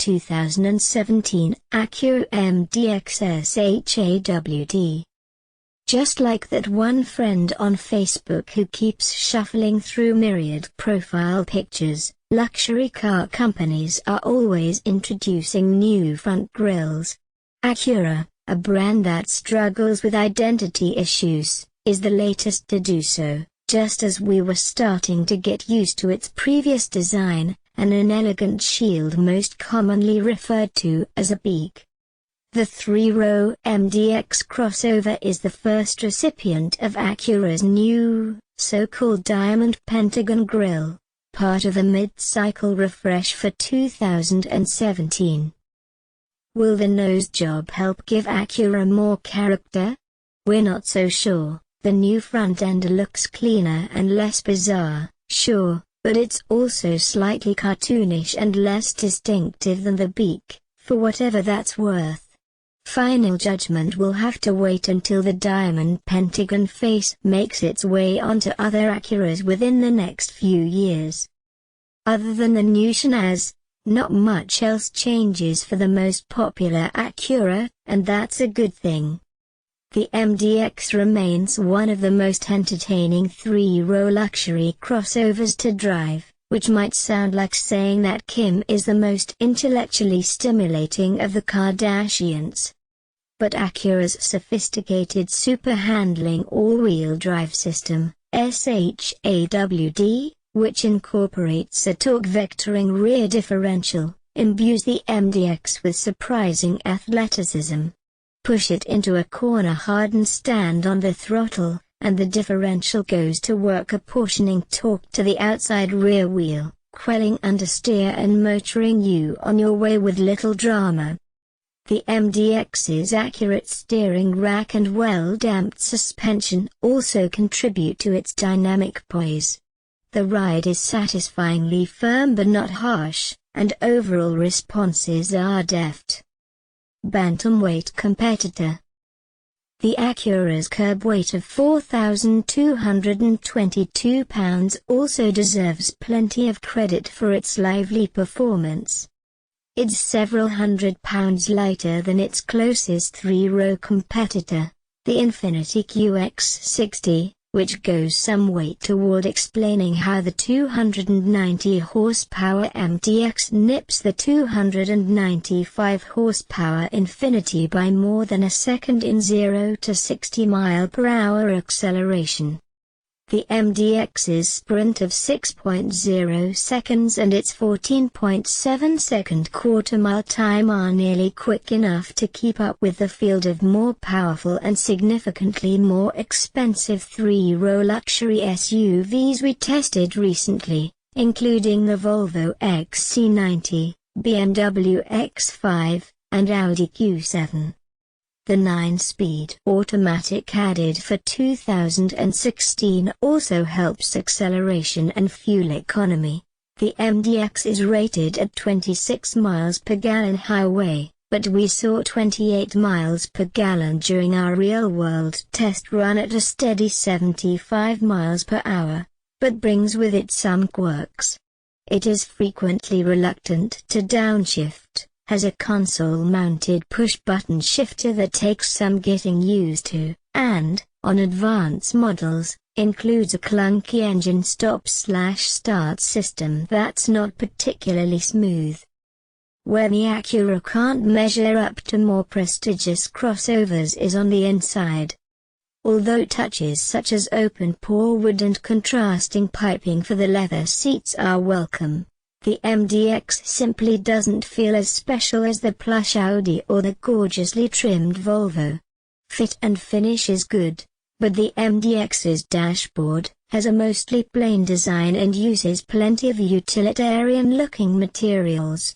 2017 Acura MDX SH AWD. Just like that one friend on Facebook who keeps shuffling through myriad profile pictures, luxury car companies are always introducing new front grills. Acura, a brand that struggles with identity issues, is the latest to do so, just as we were starting to get used to its previous design, an inelegant shield most commonly referred to as a beak. The three-row MDX crossover is the first recipient of Acura's new, so-called Diamond Pentagon grille, part of a mid-cycle refresh for 2017. Will the nose job help give Acura more character? We're not so sure. The new front end looks cleaner and less bizarre, sure, but it's also slightly cartoonish and less distinctive than the beak, for whatever that's worth. Final judgment will have to wait until the Diamond Pentagon face makes its way onto other Acuras within the next few years. Other than the new Shanaz, not much else changes for the most popular Acura, and that's a good thing. The MDX remains one of the most entertaining three-row luxury crossovers to drive, which might sound like saying that Kim is the most intellectually stimulating of the Kardashians. But Acura's sophisticated super-handling all-wheel drive system, SH AWD, which incorporates a torque vectoring rear differential, imbues the MDX with surprising athleticism. Push it into a corner-hardened stand on the throttle, and the differential goes to work apportioning torque to the outside rear wheel, quelling understeer and motoring you on your way with little drama. The MDX's accurate steering rack and well-damped suspension also contribute to its dynamic poise. The ride is satisfyingly firm but not harsh, and overall responses are deft. Bantamweight competitor. The Acura's curb weight of 4,222 pounds also deserves plenty of credit for its lively performance. It's several hundred pounds lighter than its closest three-row competitor, the Infiniti QX60, which goes some weight toward explaining how the 290 horsepower MDX nips the 295 horsepower Infiniti by more than a second in 0 to 60 mph acceleration. The MDX's sprint of 6.0 seconds and its 14.7-second quarter-mile time are nearly quick enough to keep up with the field of more powerful and significantly more expensive three-row luxury SUVs we tested recently, including the Volvo XC90, BMW X5, and Audi Q7. The 9-speed automatic added for 2016 also helps acceleration and fuel economy. The MDX is rated at 26 miles per gallon highway, but we saw 28 miles per gallon during our real-world test run at a steady 75 miles per hour, but brings with it some quirks. It is frequently reluctant to downshift, has a console-mounted push-button shifter that takes some getting used to, and, on advanced models, includes a clunky engine stop/start system that's not particularly smooth. Where the Acura can't measure up to more prestigious crossovers is on the inside. Although touches such as open pore wood and contrasting piping for the leather seats are welcome, the MDX simply doesn't feel as special as the plush Audi or the gorgeously trimmed Volvo. Fit and finish is good, but the MDX's dashboard has a mostly plain design and uses plenty of utilitarian-looking materials.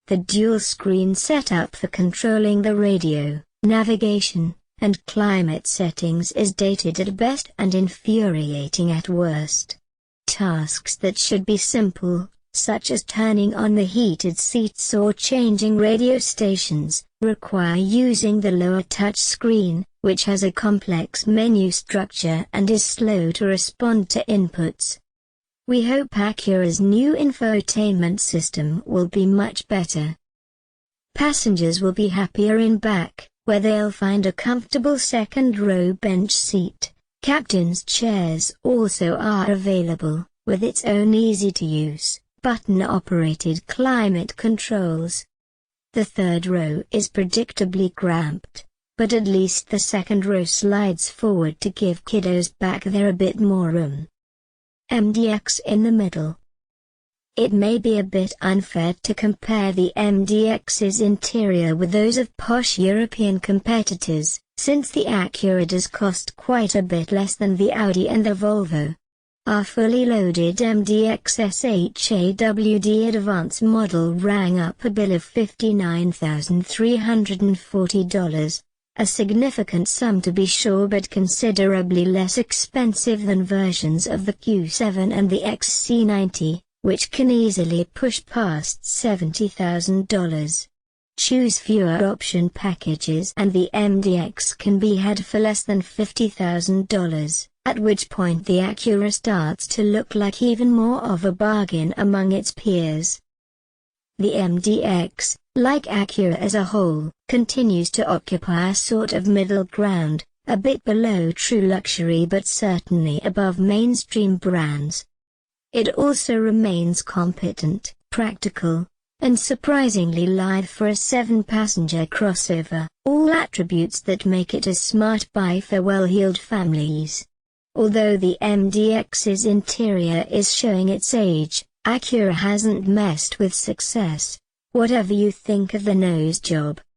The dual-screen setup for controlling the radio, navigation, and climate settings is dated at best and infuriating at worst. Tasks that should be simple, such as turning on the heated seats or changing radio stations, require using the lower touch screen, which has a complex menu structure and is slow to respond to inputs. We hope Acura's new infotainment system will be much better. Passengers will be happier in back, where they'll find a comfortable second-row bench seat. Captain's chairs also are available, with its own easy-to-use, button-operated climate controls. The third row is predictably cramped, but at least the second row slides forward to give kiddos back there a bit more room. MDX in the middle. It may be a bit unfair to compare the MDX's interior with those of posh European competitors, since the Acura does cost quite a bit less than the Audi and the Volvo. Our fully loaded MDX SH AWD Advance model rang up a bill of $59,340, a significant sum to be sure, but considerably less expensive than versions of the Q7 and the XC90, which can easily push past $70,000. Choose fewer option packages and the MDX can be had for less than $50,000, at which point the Acura starts to look like even more of a bargain among its peers. The MDX, like Acura as a whole, continues to occupy a sort of middle ground, a bit below true luxury but certainly above mainstream brands. It also remains competent, practical, and surprisingly lithe for a 7-passenger crossover, all attributes that make it a smart buy for well-heeled families. Although the MDX's interior is showing its age, Acura hasn't messed with success. Whatever you think of the nose job,